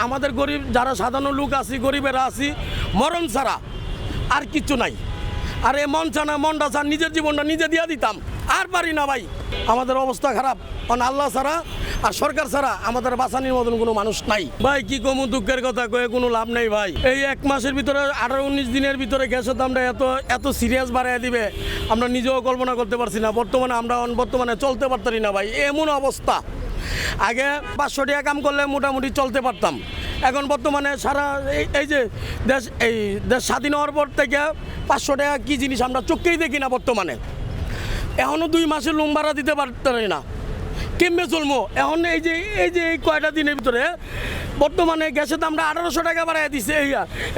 আমাদের গরিব যারা সাধারণ লোক আছি, গরিবেরা আছি, মরণ ছাড়া আর কিচ্ছু নাই। আর এ মন চানা মনটা চান নিজের জীবনটা নিজে দিয়ে দিতাম, আর পারি না ভাই। আমাদের অবস্থা খারাপ, কারণ আল্লাহ ছাড়া আর সরকার ছাড়া আমাদের বাঁচানোর মতন কোনো মানুষ নাই ভাই। কি কমু, দুঃখের কথা কয়ে কোনো লাভ নেই ভাই। এই 1 মাসের ভিতরে 18-19 দিনের ভিতরে গ্যাসের দামটা এত সিরিয়াস বাড়ায় দিবে আমরা নিজেও কল্পনা করতে পারছি না। বর্তমানে চলতে পারতারি না ভাই, এমন অবস্থা। আগে 500 টাকা কাম করলে মোটামুটি চলতে পারতাম, এখন বর্তমানে সারা এই যে দেশ স্বাধীন হওয়ার পর থেকে 500 টাকা কী জিনিস আমরা চোখেই দেখি না বর্তমানে। এখনও 2 মাসের লোন ভাড়া দিতে পারতারি না, কেমনে চলবো এখন? এই কয়টা দিনের ভিতরে বর্তমানে গ্যাসের দামটা 1800 টাকা বাড়াই দিছে,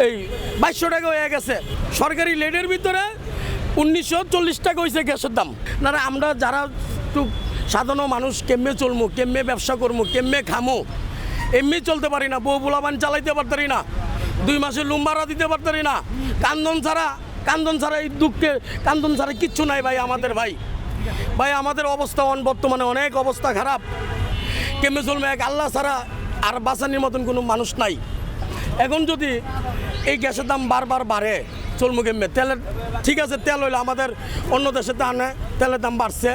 এই 2200 টাকা হয়ে গেছে। সরকারি লেডের ভিতরে 1940 টাকা হয়েছে গ্যাসের দাম। না আমরা যারা একটু সাধারণ মানুষ কেমনে চলবো, কেমনে ব্যবসা করবো, কেমনে খামো, এমনি চলতে পারি না। বউ পোলাপান চালাইতে পারতারি না, 2 মাসের লোন ভাড়া দিতে পারতারি না। কান্দন ছাড়া এই দুঃখে কান্দন ছাড়া কিচ্ছু নাই ভাই আমাদের। ভাই আমাদের অবস্থা বর্তমানে অনেক অবস্থা খারাপ। কেমনে চলবে এক আল্লাহ ছাড়া আর বাঁচানোর মতন কোনো মানুষ নাই। এখন যদি এই গ্যাসের দাম বারবার বাড়ে চলবো কেমনে? তেলের ঠিক আছে, তেল হইলে আমাদের অন্য দেশে আনে, তেলের দাম বাড়ছে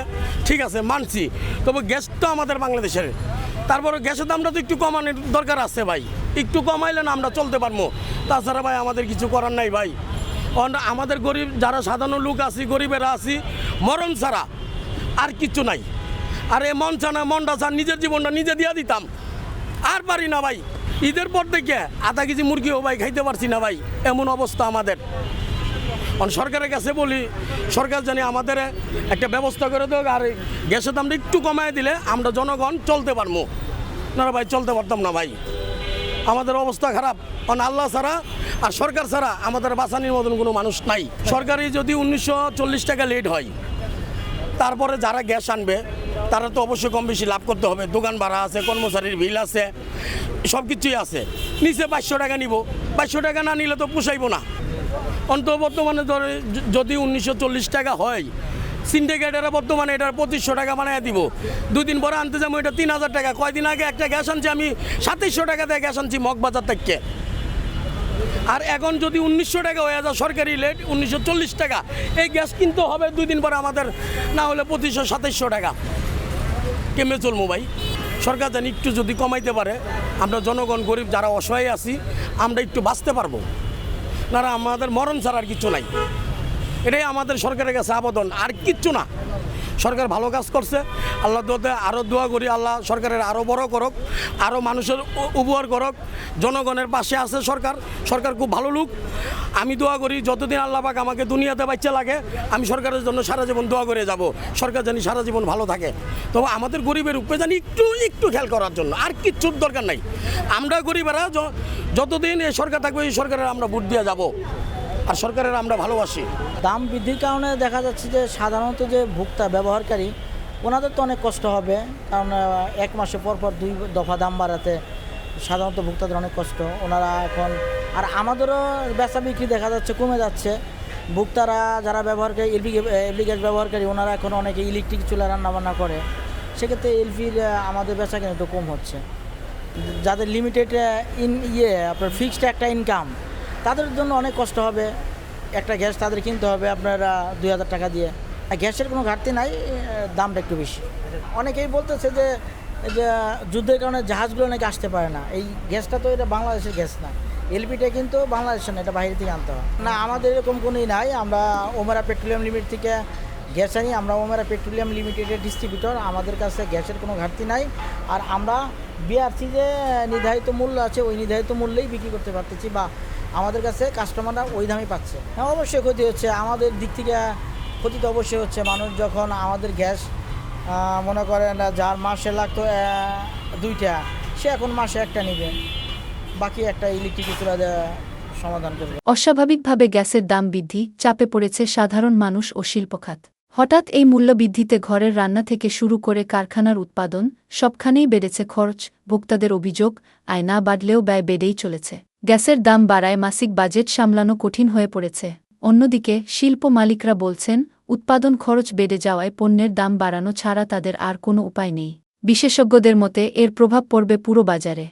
ঠিক আছে মানছি, তবে গ্যাস তো আমাদের বাংলাদেশের। তারপরে গ্যাসের দামটা তো একটু কমানোর দরকার আছে ভাই, একটু কমাইলে না আমরা চলতে পারবো। তাছাড়া ভাই আমাদের কিছু করার নাই ভাই। আমাদের গরিব যারা সাধারণ লোক আছি, গরিবেরা আছি, মরণ ছাড়া আর কিচ্ছু নাই। আর এ মনটা চান নিজের জীবনটা নিজে দিয়ে দিতাম, আর পারি না ভাই। ঈদের পর থেকে আধা কেজি মুরগিও ভাই খাইতে পারছি না ভাই, এমন অবস্থা আমাদের। সরকারের কাছে বলি, সরকার জানি আমাদের একটা ব্যবস্থা করে দেয়, আর গ্যাসের দামটা একটু কমায় দিলে আমরা জনগণ চলতে পারবো। না ভাই চলতে পারতাম না ভাই, আমাদের অবস্থা খারাপ। কারণ আল্লাহ ছাড়া আর সরকার ছাড়া আমাদের বাঁচানোর মতন কোনো মানুষ নাই। সরকারি যদি 1940 টাকা লেট হয়, তারপরে যারা গ্যাস আনবে তারা তো অবশ্যই কম বেশি লাভ করতে হবে। দোকান ভাড়া আছে, কর্মচারীর বিল আছে, সব কিছুই আছে। নিচে 2200 টাকা নিব, 2200 টাকা না নিলে তো পোষাইব না। বর্তমানে ধরে যদি 1940 টাকা হয়, সিন্ডিকেটেরা বর্তমানে এটার 2500 টাকা বানায় দিব। 2 দিন পরে আনতে যাবো এটা 3000 টাকা। কয়দিন আগে একটা গ্যাস আনছি আমি 2700 টাকা দিয়ে গ্যাস আনছি মগবাজার থেকে। আর এখন যদি 1900 টাকা হয়ে যায় সরকারি লেট 1940 টাকা, এই গ্যাস কিনতে হবে 2 দিন পরে আমাদের, না হলে 2500-2700 টাকা। কেমনে চলবো ভাই? সরকার জানি একটু যদি কমাইতে পারে, আমরা জনগণ গরিব যারা অসহায় আছি আমরা একটু বাঁচতে পারবো। না আমাদের মরণ ছাড়া আর কিচ্ছু নাই, এটাই আমাদের সরকারের কাছে আবেদন, আর কিচ্ছু না। সরকার ভালো কাজ করছে, আল্লাহ দোয়াতে আরও দোয়া করি আল্লাহ সরকারের আরও বড় করুক, আরও মানুষের উপকার করুক। জনগণের পাশে আছে সরকার খুব ভালো লোক। আমি দোয়া করি যতদিন আল্লাহ পাক আমাকে দুনিয়াতে বাচ্চা লাগে, আমি সরকারের জন্য সারা জীবন দোয়া করে যাব, সরকার জানি সারা জীবন ভালো থাকে। তবে আমাদের গরিবের উপরে জানি একটু খেয়াল করার জন্য, আর কিচ্ছুর দরকার নাই। আমরা গরিবেরা যতদিন এই সরকার থাকবে এই সরকারের আমরা ভোট দিয়ে যাব, আর সরকারের আমরা ভালোবাসি। দাম বৃদ্ধির কারণে দেখা যাচ্ছে যে সাধারণত যে ভোক্তা ব্যবহারকারী ওনাদের তো অনেক কষ্ট হবে, কারণ 1 মাসে পর 2 দফা দাম বাড়াতে সাধারণত ভোক্তাদের অনেক কষ্ট। ওনারা এখন আর আমাদেরও বেচা বিক্রি দেখা যাচ্ছে কমে যাচ্ছে। ভোক্তারা যারা ব্যবহারকারী এলপি গ্যাস ব্যবহারকারী ওনারা এখন অনেকে ইলেকট্রিক চুলা রান্নাবান্না করে, সেক্ষেত্রে এলপির আমাদের বেচা কেনা একটু কম হচ্ছে। যাদের লিমিটেড আপনার ফিক্সড একটা ইনকাম, তাদের জন্য অনেক কষ্ট হবে। একটা গ্যাস তাদের কিনতে হবে আপনার 2000 টাকা দিয়ে। গ্যাসের কোনো ঘাটতি নাই, দামটা একটু বেশি। অনেকেই বলতেছে যে যুদ্ধের কারণে জাহাজগুলো নাকি আসতে পারে না। এই গ্যাসটা তো এটা বাংলাদেশের গ্যাস না, এলপিটা কিন্তু বাংলাদেশের না, এটা বাইরে থেকে আনতে হয়। না আমাদের এরকম কোনোই নাই, আমরা ওমেরা পেট্রোলিয়াম লিমিটেড থেকে গ্যাস আনি। আমরা ওমেরা পেট্রোলিয়াম লিমিটেডের ডিস্ট্রিবিউটর, আমাদের কাছে গ্যাসের কোনো ঘাটতি নাই। আর আমরা বিআরসি যে নির্ধারিত মূল্য আছে ওই নির্ধারিত মূল্যেই বিক্রি করতে পারতেছি, বা আমাদের কাছে কাস্টমাররা ওই দামই পাচ্ছে। হ্যাঁ অবশ্যই ক্ষতি হচ্ছে, আমাদের দিক থেকে ক্ষতি তো অবশ্যই হচ্ছে। মানুষ যখন আমাদের গ্যাস মনে করেন যার মাসে লাগতো 2টা, সে এখন মাসে 1টা নিবে, বাকি একটা ইলেকট্রিক চুলা সমাধান করবে। অস্বাভাবিকভাবে গ্যাসের দাম বৃদ্ধি চাপে পড়েছে সাধারণ মানুষ ও শিল্পখাত। হঠাৎ এই মূল্যবৃদ্ধিতে ঘরের রান্না থেকে শুরু করে কারখানার উৎপাদন সবখানেই বেড়েছে খরচ। ভোক্তাদের অভিযোগ, আয় না বাড়লেও ব্যয় বেড়েই চলেছে। গ্যাসের দাম বাড়ায় মাসিক বাজেট সামলানো কঠিন হয়ে পড়েছে। অন্যদিকে শিল্প মালিকরা বলছেন, উৎপাদন খরচ বেড়ে যাওয়ায় পণ্যের দাম বাড়ানো ছাড়া তাদের আর কোনো উপায় নেই। বিশেষজ্ঞদের মতে এর প্রভাব পড়বে পুরো বাজারে।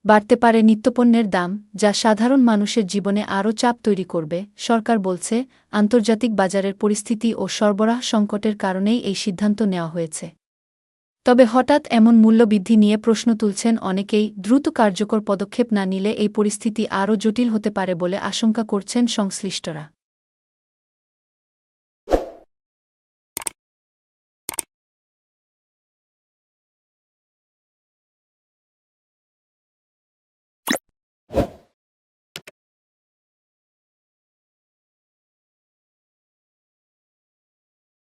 বাড়তে পারে নিত্যপণ্যের দাম, যা সাধারণ মানুষের জীবনে আরও চাপ তৈরি করবে। সরকার বলছে, আন্তর্জাতিক বাজারের পরিস্থিতি ও সরবরাহ সংকটের কারণেই এই সিদ্ধান্ত নেওয়া হয়েছে। তবে হঠাৎ এমন মূল্যবৃদ্ধি নিয়ে প্রশ্ন তুলছেন অনেকেই। দ্রুত কার্যকর পদক্ষেপ না নিলে এই পরিস্থিতি আরও জটিল হতে পারে বলে আশঙ্কা করছেন সংশ্লিষ্টরা।